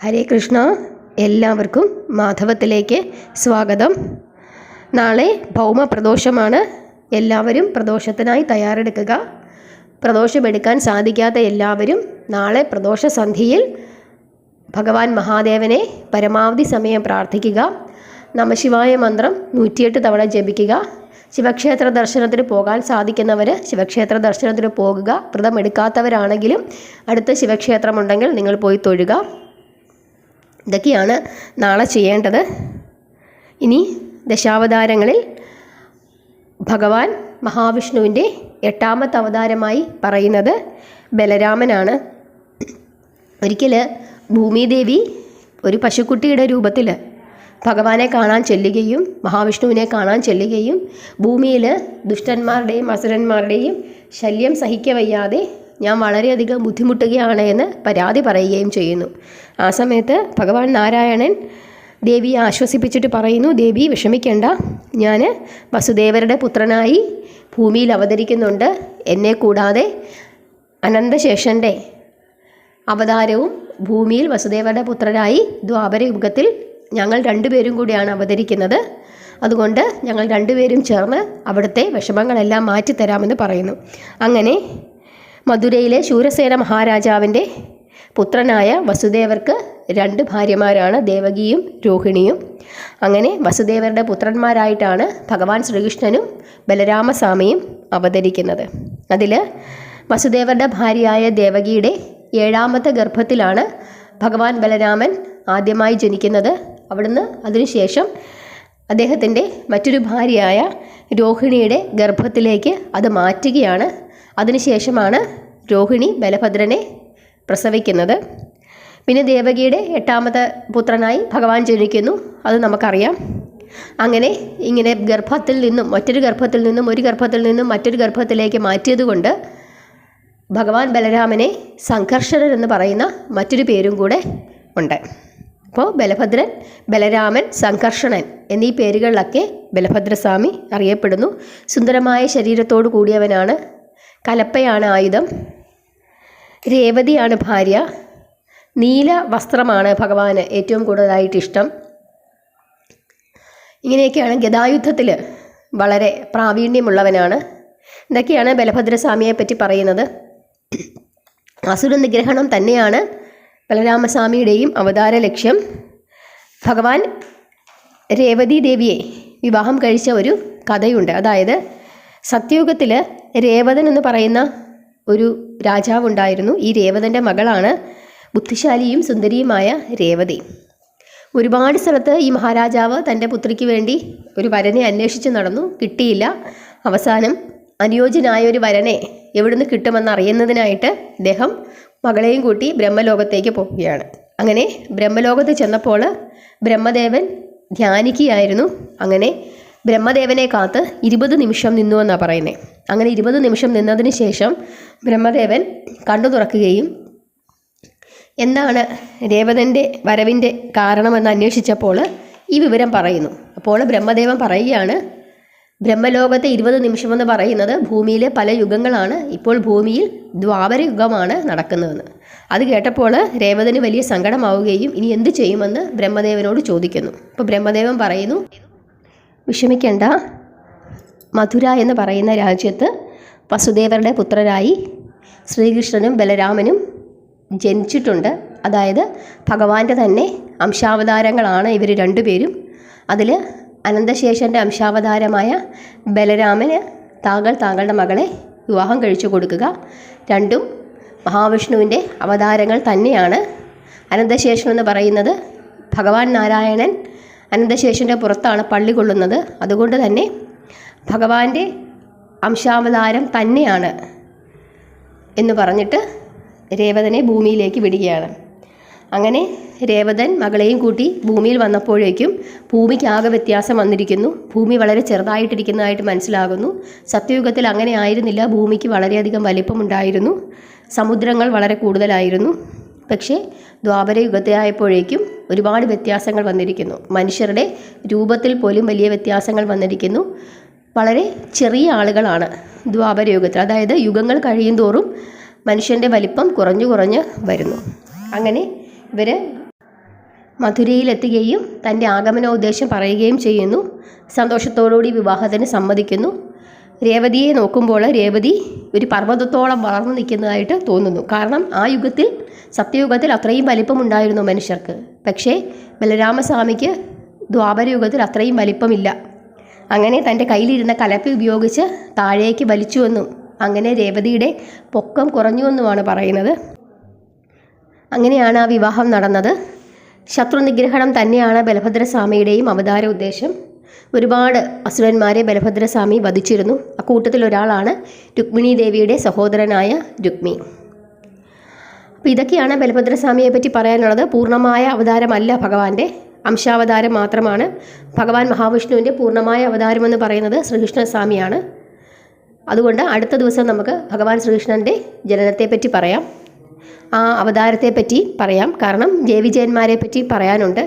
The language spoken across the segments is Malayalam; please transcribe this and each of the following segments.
ഹരേ കൃഷ്ണ. എല്ലാവർക്കും മാധവത്തിലേക്ക് സ്വാഗതം. നാളെ ഭൗമപ്രദോഷമാണ്. എല്ലാവരും പ്രദോഷത്തിനായി തയ്യാറെടുക്കുക. പ്രദോഷമെടുക്കാൻ സാധിക്കാത്ത എല്ലാവരും നാളെ പ്രദോഷ സന്ധിയിൽ ഭഗവാൻ മഹാദേവനെ പരമാവധി സമയം പ്രാർത്ഥിക്കുക. നമശിവായ മന്ത്രം 108 തവണ ജപിക്കുക. ശിവക്ഷേത്ര ദർശനത്തിന് പോകാൻ സാധിക്കുന്നവർ ശിവക്ഷേത്ര ദർശനത്തിന് പോകുക. വ്രതം എടുക്കാത്തവരാണെങ്കിലും അടുത്ത ശിവക്ഷേത്രമുണ്ടെങ്കിൽ നിങ്ങൾ പോയി തൊഴുക. ഇതൊക്കെയാണ് നാളെ ചെയ്യേണ്ടത്. ഇനി ദശാവതാരങ്ങളിൽ ഭഗവാൻ മഹാവിഷ്ണുവിൻ്റെ 8ാമത്തെ അവതാരമായി പറയുന്നത് ബലരാമനാണ്. ഒരിക്കൽ ഭൂമിദേവി ഒരു പശുക്കുട്ടിയുടെ രൂപത്തിൽ ഭഗവാനെ കാണാൻ ചെല്ലുകയും മഹാവിഷ്ണുവിനെ കാണാൻ ചെല്ലുകയും ഭൂമിയിൽ ദുഷ്ടന്മാരുടെയും അസുരന്മാരുടെയും ശല്യം സഹിക്കവയ്യാതെ ഞാൻ വളരെയധികം ബുദ്ധിമുട്ടുകയാണ് എന്ന് പരാതി പറയുകയും ചെയ്യുന്നു. ആ സമയത്ത് ഭഗവാൻ നാരായണൻ ദേവിയെ ആശ്വസിപ്പിച്ചിട്ട് പറയുന്നു, ദേവി വിഷമിക്കേണ്ട, ഞാൻ വസുദേവരുടെ പുത്രനായി ഭൂമിയിൽ അവതരിക്കുന്നുണ്ട്. എന്നെ കൂടാതെ അനന്തശേഷൻ്റെ അവതാരവും ഭൂമിയിൽ വസുദേവരുടെ പുത്രനായി ദ്വാപര യുഗത്തിൽ ഞങ്ങൾ രണ്ടുപേരും കൂടിയാണ് അവതരിക്കുന്നത്. അതുകൊണ്ട് ഞങ്ങൾ രണ്ടുപേരും ചേർന്ന് അവിടുത്തെ വിഷമങ്ങളെല്ലാം മാറ്റിത്തരാമെന്ന് പറയുന്നു. അങ്ങനെ മധുരയിലെ ശൂരസേന മഹാരാജാവിൻ്റെ പുത്രനായ വസുദേവർക്ക് 2 ഭാര്യമാരാണ്, ദേവകിയും രോഹിണിയും. അങ്ങനെ വസുദേവരുടെ പുത്രന്മാരായിട്ടാണ് ഭഗവാൻ ശ്രീകൃഷ്ണനും ബലരാമസ്വാമിയും അവതരിക്കുന്നത്. അതിൽ വസുദേവരുടെ ഭാര്യയായ ദേവകിയുടെ 7ാമത്തെ ഗർഭത്തിലാണ് ഭഗവാൻ ബലരാമൻ ആദ്യമായി ജനിക്കുന്നത്. അവിടുന്ന് അതിനുശേഷം അദ്ദേഹത്തിൻ്റെ മറ്റൊരു ഭാര്യയായ രോഹിണിയുടെ ഗർഭത്തിലേക്ക് അത് മാറ്റുകയാണ്. അതിനുശേഷമാണ് രോഹിണി ബലഭദ്രനെ പ്രസവിക്കുന്നത്. പിന്നെ ദേവകിയുടെ 8ാമത്തെ പുത്രനായി ഭഗവാൻ ജനിക്കുന്നു. അത് നമുക്കറിയാം. അങ്ങനെ ഇങ്ങനെ ഗർഭത്തിൽ നിന്നും മറ്റൊരു ഗർഭത്തിൽ നിന്നും ഒരു ഗർഭത്തിൽ നിന്നും മറ്റൊരു ഗർഭത്തിലേക്ക് മാറ്റിയതുകൊണ്ട് ഭഗവാൻ ബലരാമനെ സംഘർഷണൻ എന്ന് പറയുന്ന മറ്റൊരു പേരും കൂടെ ഉണ്ട്. അപ്പോൾ ബലഭദ്രൻ, ബലരാമൻ, സംഘർഷണൻ എന്നീ പേരുകളിലൊക്കെ ബലഭദ്രസ്വാമി അറിയപ്പെടുന്നു. സുന്ദരമായ ശരീരത്തോടു കൂടിയവനാണ്. കലപ്പയാണ് ആയുധം. രേവതിയാണ് ഭാര്യ. നീല വസ്ത്രമാണ് ഭഗവാന് ഏറ്റവും കൂടുതലായിട്ട് ഇഷ്ടം. ഇങ്ങനെയൊക്കെയാണ്. ഗദായുദ്ധത്തിൽ വളരെ പ്രാവീണ്യമുള്ളവനാണ്. ഇതൊക്കെയാണ് ബലഭദ്രസ്വാമിയെ പറ്റി പറയുന്നത്. അസുര നിഗ്രഹണം തന്നെയാണ് ബലരാമസ്വാമിയുടെയും അവതാര ലക്ഷ്യം. ഭഗവാൻ രേവതി ദേവിയെ വിവാഹം കഴിച്ച ഒരു കഥയുണ്ട്. അതായത് സത്യയുഗത്തിൽ രേവതൻ എന്ന് പറയുന്ന ഒരു രാജാവുണ്ടായിരുന്നു. ഈ രേവതൻ്റെ മകളാണ് ബുദ്ധിശാലിയും സുന്ദരിയുമായ രേവതി. ഒരുപാട് സ്ഥലത്ത് ഈ മഹാരാജാവ് തൻ്റെ പുത്രിക്ക് വേണ്ടി ഒരു വരനെ അന്വേഷിച്ച് നടന്നു, കിട്ടിയില്ല. അവസാനം അനുയോജ്യനായ ഒരു വരനെ എവിടുന്ന് കിട്ടുമെന്ന് അറിയുന്നതിനായിട്ട് ഇദ്ദേഹം മകളെയും കൂട്ടി ബ്രഹ്മലോകത്തേക്ക് പോവുകയാണ്. അങ്ങനെ ബ്രഹ്മലോകത്ത് ചെന്നപ്പോൾ ബ്രഹ്മദേവൻ ധ്യാനിക്കുകയായിരുന്നു. അങ്ങനെ ബ്രഹ്മദേവനെ കാത്ത് 20 നിമിഷം നിന്നു എന്നാണ് പറയുന്നത്. അങ്ങനെ 20 നിമിഷം നിന്നതിന് ശേഷം ബ്രഹ്മദേവൻ കണ്ണു തുറക്കുകയും എന്താണ് രേവതൻ്റെ വരവിൻ്റെ കാരണമെന്ന് അന്വേഷിച്ചപ്പോൾ ഈ വിവരം പറയുന്നു. അപ്പോൾ ബ്രഹ്മദേവൻ പറയുകയാണ്, ബ്രഹ്മലോകത്തെ 20 നിമിഷമെന്ന് പറയുന്നത് ഭൂമിയിലെ പല യുഗങ്ങളാണ്. ഇപ്പോൾ ഭൂമിയിൽ ദ്വാപര യുഗമാണ് നടക്കുന്നതെന്ന്. അത് കേട്ടപ്പോൾ രേവതന് വലിയ സങ്കടമാവുകയും ഇനി എന്ത് ചെയ്യുമെന്ന് ബ്രഹ്മദേവനോട് ചോദിക്കുന്നു. അപ്പോൾ ബ്രഹ്മദേവൻ പറയുന്നു, വിഷമിക്കേണ്ട, മധുര എന്ന് പറയുന്ന രാജ്യത്ത് വസുദേവരുടെ പുത്രരായി ശ്രീകൃഷ്ണനും ബലരാമനും ജനിച്ചിട്ടുണ്ട്. അതായത് ഭഗവാന്റെ തന്നെ അംശാവതാരങ്ങളാണ് ഇവർ രണ്ടുപേരും. അതിൽ അനന്തശേഷൻ്റെ അംശാവതാരമായ ബലരാമന് താങ്കളുടെ മകളെ വിവാഹം കഴിച്ചു കൊടുക്കുക. രണ്ടും മഹാവിഷ്ണുവിൻ്റെ അവതാരങ്ങൾ തന്നെയാണ്. അനന്തശേഷൻ എന്ന് പറയുന്നത് ഭഗവാൻ നാരായണൻ അനന്തശേഷൻ്റെ പുറത്താണ് പള്ളി കൊള്ളുന്നത്. അതുകൊണ്ട് തന്നെ ഭഗവാന്റെ അംശാവതാരം തന്നെയാണ് എന്ന് പറഞ്ഞിട്ട് രേവതനെ ഭൂമിയിലേക്ക് വിടുകയാണ്. അങ്ങനെ രേവതൻ മകളെയും കൂട്ടി ഭൂമിയിൽ വന്നപ്പോഴേക്കും ഭൂമിക്ക് ആകെ വ്യത്യാസം വന്നിരിക്കുന്നു. ഭൂമി വളരെ ചെറുതായിട്ടിരിക്കുന്നതായിട്ട് മനസ്സിലാകുന്നു. സത്യയുഗത്തിൽ അങ്ങനെ ആയിരുന്നില്ല. ഭൂമിക്ക് വളരെയധികം വലിപ്പമുണ്ടായിരുന്നു. സമുദ്രങ്ങൾ വളരെ കൂടുതലായിരുന്നു. പക്ഷേ ദ്വാപര യുഗത്തെ ആയപ്പോഴേക്കും ഒരുപാട് വ്യത്യാസങ്ങൾ വന്നിരിക്കുന്നു. മനുഷ്യരുടെ രൂപത്തിൽ പോലും വലിയ വ്യത്യാസങ്ങൾ വന്നിരിക്കുന്നു. വളരെ ചെറിയ ആളുകളാണ് ദ്വാപര യുഗത്തിൽ. അതായത് യുഗങ്ങൾ കഴിയും തോറും മനുഷ്യൻ്റെ വലിപ്പം കുറഞ്ഞു കുറഞ്ഞ് വരുന്നു. അങ്ങനെ ഇവർ മധുരയിലെത്തുകയും തൻ്റെ ആഗമനോദ്ദേശം പറയുകയും ചെയ്യുന്നു. സന്തോഷത്തോടുകൂടി വിവാഹത്തിന് സമ്മതിക്കുന്നു. രേവതിയെ നോക്കുമ്പോൾ രേവതി ഒരു പർവ്വതത്തോളം വളർന്നു നിൽക്കുന്നതായിട്ട് തോന്നുന്നു. കാരണം ആ യുഗത്തിൽ, സത്യയുഗത്തിൽ അത്രയും വലിപ്പമുണ്ടായിരുന്നു മനുഷ്യർക്ക്. പക്ഷേ ബലരാമസ്വാമിക്ക് ദ്വാപരയുഗത്തിൽ അത്രയും വലിപ്പമില്ല. അങ്ങനെ തൻ്റെ കയ്യിലിരുന്ന കലപ്പ ഉപയോഗിച്ച് താഴേക്ക് വലിച്ചുവെന്നും അങ്ങനെ രേവതിയുടെ പൊക്കം കുറഞ്ഞുവെന്നുമാണ് പറയുന്നത്. അങ്ങനെയാണ് ആ വിവാഹം നടന്നത്. ശത്രുനിഗ്രഹണം തന്നെയാണ് ബലഭദ്രസ്വാമിയുടെയും അവതാര ഉദ്ദേശം. ഒരുപാട് അസുരന്മാരെ ബലഭദ്രസ്വാമി വധിച്ചിരുന്നു. അക്കൂട്ടത്തിലൊരാളാണ് രുക്മിണി ദേവിയുടെ സഹോദരനായ രുക്മി. അപ്പോൾ ഇതൊക്കെയാണ് ബലഭദ്രസ്വാമിയെ പറ്റി പറയാനുള്ളത്. പൂർണ്ണമായ അവതാരമല്ല ഭഗവാന്റെ, അംശാവതാരം മാത്രമാണ്. ഭഗവാൻ മഹാവിഷ്ണുവിൻ്റെ പൂർണ്ണമായ അവതാരമെന്ന് പറയുന്നത് ശ്രീകൃഷ്ണസ്വാമിയാണ്. അതുകൊണ്ട് അടുത്ത ദിവസം നമുക്ക് ഭഗവാൻ ശ്രീകൃഷ്ണൻ്റെ ജനനത്തെപ്പറ്റി പറയാം, ആ അവതാരത്തെപ്പറ്റി പറയാം. കാരണം ജയവിജയന്മാരെ പറ്റി പറയാനുണ്ട്.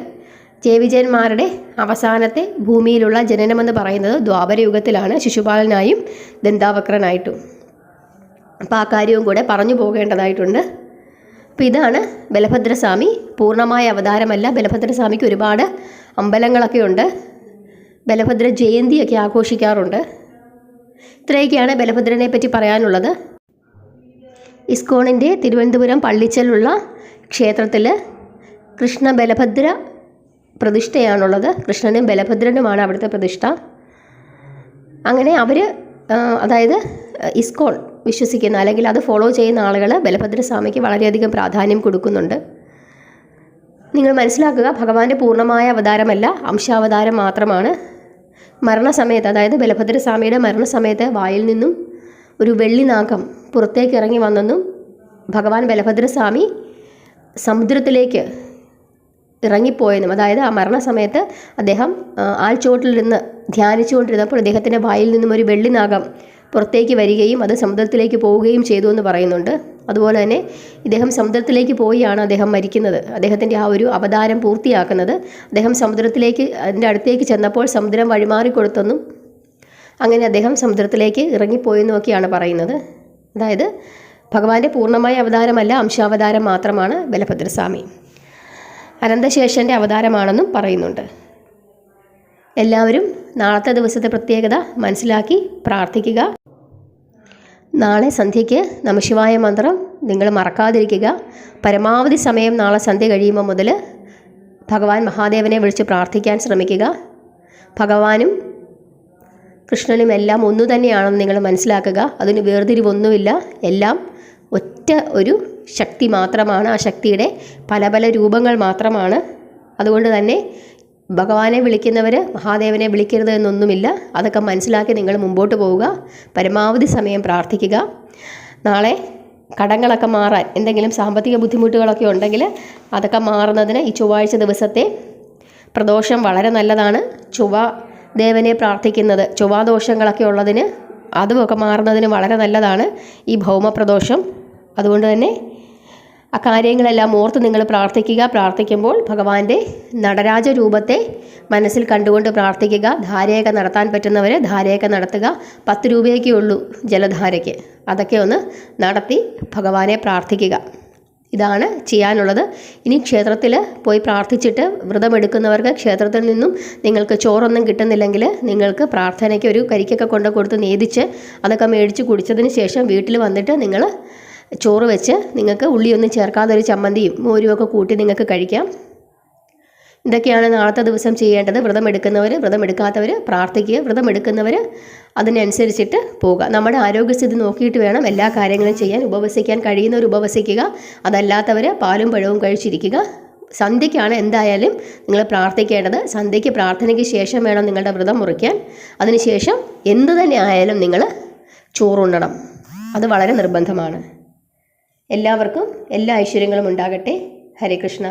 ജയവിജയന്മാരുടെ അവസാനത്തെ ഭൂമിയിലുള്ള ജനനമെന്ന് പറയുന്നത് ദ്വാപരയുഗത്തിലാണ്, ശിശുപാലനായും ദന്താവക്രനായിട്ടും. അപ്പോൾ ആ കാര്യവും കൂടെ പറഞ്ഞു പോകേണ്ടതായിട്ടുണ്ട്. അപ്പോൾ ഇതാണ് ബലഭദ്രസ്വാമി. പൂർണ്ണമായ അവതാരമല്ല. ബലഭദ്രസ്വാമിക്ക് ഒരുപാട് അമ്പലങ്ങളൊക്കെ ഉണ്ട്. ബലഭദ്ര ജയന്തിയൊക്കെ ആഘോഷിക്കാറുണ്ട്. ഇത്രയൊക്കെയാണ് ബലഭദ്രനെ പറ്റി പറയാനുള്ളത്. ഇസ്കോണിൻ്റെ തിരുവനന്തപുരം പള്ളിച്ചലുള്ള ക്ഷേത്രത്തിൽ കൃഷ്ണ ബലഭദ്ര പ്രതിഷ്ഠയാണുള്ളത്. കൃഷ്ണനും ബലഭദ്രനുമാണ് അവിടുത്തെ പ്രതിഷ്ഠ. അങ്ങനെ അവർ, അതായത് ഇസ്കോൺ വിശ്വസിക്കുന്ന അല്ലെങ്കിൽ അത് ഫോളോ ചെയ്യുന്ന ആളുകൾ ബലഭദ്രസ്വാമിക്ക് വളരെയധികം പ്രാധാന്യം കൊടുക്കുന്നുണ്ട്. നിങ്ങൾ മനസ്സിലാക്കുക, ഭഗവാന്റെ പൂർണ്ണമായ അവതാരമല്ല, അംശാവതാരം മാത്രമാണ്. മരണസമയത്ത്, അതായത് ബലഭദ്രസ്വാമിയുടെ മരണസമയത്ത് വായിൽ നിന്നും ഒരു വെള്ളി നാഗം പുറത്തേക്ക് ഇറങ്ങി വന്നെന്നും ഭഗവാൻ ബലഭദ്രസ്വാമി സമുദ്രത്തിലേക്ക് ഇറങ്ങിപ്പോയെന്നും, അതായത് ആ മരണസമയത്ത് അദ്ദേഹം ആൽച്ചോട്ടിൽ നിന്ന് ധ്യാനിച്ചുകൊണ്ടിരുന്നപ്പോൾ അദ്ദേഹത്തിൻ്റെ വായിൽ നിന്നും ഒരു വെള്ളി നാഗം പുറത്തേക്ക് വരികയും അത് സമുദ്രത്തിലേക്ക് പോവുകയും ചെയ്തു എന്ന് പറയുന്നുണ്ട്. അതുപോലെ തന്നെ ഇദ്ദേഹം സമുദ്രത്തിലേക്ക് പോയാണ് അദ്ദേഹം മരിക്കുന്നത്, അദ്ദേഹത്തിൻ്റെ ആ ഒരു അവതാരം പൂർത്തിയാക്കുന്നത്. അദ്ദേഹം സമുദ്രത്തിലേക്ക്, അതിൻ്റെ അടുത്തേക്ക് ചെന്നപ്പോൾ സമുദ്രം വഴിമാറിക്കൊടുത്തെന്നും അങ്ങനെ അദ്ദേഹം സമുദ്രത്തിലേക്ക് ഇറങ്ങിപ്പോയെന്നുമൊക്കെയാണ് പറയുന്നത്. അതായത് ഭഗവാന്റെ പൂർണ്ണമായ അവതാരമല്ല, അംശാവതാരം മാത്രമാണ് ബലഭദ്രസ്വാമി. അനന്തശേഷൻ്റെ അവതാരമാണെന്നും പറയുന്നുണ്ട്. എല്ലാവരും നാളത്തെ ദിവസത്തെ പ്രത്യേകത മനസ്സിലാക്കി പ്രാർത്ഥിക്കുക. നാളെ സന്ധ്യയ്ക്ക് നമഃശിവായ മന്ത്രം നിങ്ങൾ മറക്കാതിരിക്കുക. പരമാവധി സമയം നാളെ സന്ധ്യ കഴിയുമ്പോൾ മുതൽ ഭഗവാൻ മഹാദേവനെ വിളിച്ച് പ്രാർത്ഥിക്കാൻ ശ്രമിക്കുക. ഭഗവാനും കൃഷ്ണനും എല്ലാം ഒന്നു തന്നെയാണെന്ന് നിങ്ങൾ മനസ്സിലാക്കുക. അതിന് വേർതിരിവൊന്നുമില്ല. എല്ലാം ഒറ്റ ഒരു ശക്തി മാത്രമാണ്. ആ ശക്തിയുടെ പല പല രൂപങ്ങൾ മാത്രമാണ്. അതുകൊണ്ട് തന്നെ ഭഗവാനെ വിളിക്കുന്നവർ മഹാദേവനെ വിളിക്കരുത് എന്നൊന്നുമില്ല. അതൊക്കെ മനസ്സിലാക്കി നിങ്ങൾ മുമ്പോട്ട് പോവുക. പരമാവധി സമയം പ്രാർത്ഥിക്കുക. നാളെ കടങ്ങളൊക്കെ മാറാൻ, എന്തെങ്കിലും സാമ്പത്തിക ബുദ്ധിമുട്ടുകളൊക്കെ ഉണ്ടെങ്കിൽ അതൊക്കെ മാറുന്നതിന് ഈ ചൊവ്വാഴ്ച ദിവസത്തെ പ്രദോഷം വളരെ നല്ലതാണ്. ദേവനെ പ്രാർത്ഥിക്കുന്നത്, ചൊവ്വാദോഷങ്ങളൊക്കെ ഉള്ളതിന് അതുമൊക്കെ മാറുന്നതിന് വളരെ നല്ലതാണ് ഈ ഭൗമപ്രദോഷം. അതുകൊണ്ട് തന്നെ ആ കാര്യങ്ങളെല്ലാം ഓർത്ത് നിങ്ങൾ പ്രാർത്ഥിക്കുക. പ്രാർത്ഥിക്കുമ്പോൾ ഭഗവാന്റെ നടരാജ രൂപത്തെ മനസ്സിൽ കണ്ടുകൊണ്ട് പ്രാർത്ഥിക്കുക. ധാരയൊക്കെ നടത്താൻ പറ്റുന്നവർ ധാരയൊക്കെ നടത്തുക. 10 രൂപയൊക്കെ ഉള്ളൂ ജലധാരയ്ക്ക്. അതൊക്കെ ഒന്ന് നടത്തി ഭഗവാനെ പ്രാർത്ഥിക്കുക. ഇതാണ് ചെയ്യാനുള്ളത്. ഇനി ക്ഷേത്രത്തിൽ പോയി പ്രാർത്ഥിച്ചിട്ട് വ്രതമെടുക്കുന്നവർക്ക് ക്ഷേത്രത്തിൽ നിന്നും നിങ്ങൾക്ക് ചോറൊന്നും കിട്ടുന്നില്ലെങ്കിൽ നിങ്ങൾക്ക് പ്രാർത്ഥനയ്ക്ക് ഒരു കരിക്കൊക്കെ കൊണ്ട് കൊടുത്ത് നേദിച്ച് അതൊക്കെ മേടിച്ച് കുടിച്ചതിന് ശേഷം വീട്ടിൽ വന്നിട്ട് നിങ്ങൾ ചോറ് വെച്ച് നിങ്ങൾക്ക് ഉള്ളിയൊന്നും ചേർക്കാതെ ഒരു ചമ്മന്തിയും മോരുമൊക്കെ കൂട്ടി നിങ്ങൾക്ക് കഴിക്കാം. ഇതൊക്കെയാണ് നാളത്തെ ദിവസം ചെയ്യേണ്ടത്. വ്രതമെടുക്കുന്നവർ, വ്രതമെടുക്കാത്തവർ പ്രാർത്ഥിക്കുക. വ്രതമെടുക്കുന്നവർ അതിനനുസരിച്ചിട്ട് പോവുക. നമ്മുടെ ആരോഗ്യസ്ഥിതി നോക്കിയിട്ട് വേണം എല്ലാ കാര്യങ്ങളും ചെയ്യാൻ. ഉപവസിക്കാൻ കഴിയുന്നവർ ഉപവസിക്കുക. അതല്ലാത്തവർ പാലും പഴവും കഴിച്ചിരിക്കുക. സന്ധ്യയ്ക്കാണ് എന്തായാലും നിങ്ങൾ പ്രാർത്ഥിക്കേണ്ടത്. സന്ധ്യയ്ക്ക് പ്രാർത്ഥനയ്ക്ക് ശേഷം വേണം നിങ്ങളുടെ വ്രതം മുറിക്കാൻ. അതിനുശേഷം എന്തു തന്നെ ആയാലും നിങ്ങൾ ചോറുണ്ണണം. അത് വളരെ നിർബന്ധമാണ്. എല്ലാവർക്കും എല്ലാ ഐശ്വര്യങ്ങളും ഉണ്ടാകട്ടെ. ഹരേ കൃഷ്ണ.